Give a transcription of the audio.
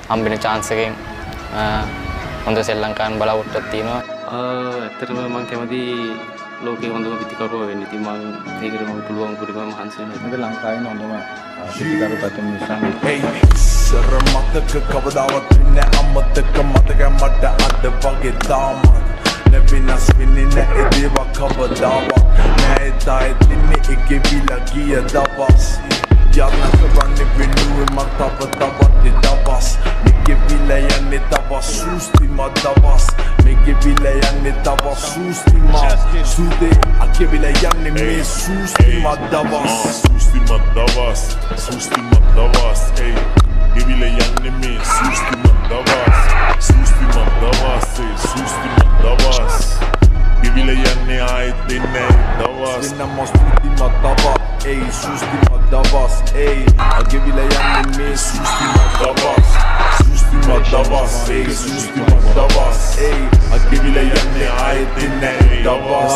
හම්බෙන chance එකෙන් හොඳ ශ්‍රී ලංකාවෙන් බලාපොරොත්තුවක් තියෙනවා. ඇත්තටම මම කැමති ලෝකයේ හොඳම පිටිකරුවා වෙන්න. ඉතින් මම ඒකට මම පුළුවන් පුදුම මහන්සි වෙනවා. මේක ලංකාවේ හොඳම පිටිකරු පැතුම් නිසා. සර මතක කවදාවත් වෙන්නේ අමතක මතක මට අද වගේ තාම නැවිනස් වෙන්නේ නැහැ දේව කවදාවත් නැහැ තායි තින්නේ එකේ විලා ගිය දවස් යන්න කරන්නේ වෙනුවේ මට තවත් දවස් මේකේ විලා යන්නේ දවස් සුස්ති මදවස් මේකේ විලා යන්නේ දවස් සුස්ති සුදේ අකේ විලා යන්නේ මේ සුස්ති මදවස් සුස්ති මදවස් ey Givile yanne me susti madavas Givile yanne aay dinne davas Dinamo susti madavas ey susti madavas ey Givile yanne me susti madavas ey susti madavas ey Givile yanne aay dinne davas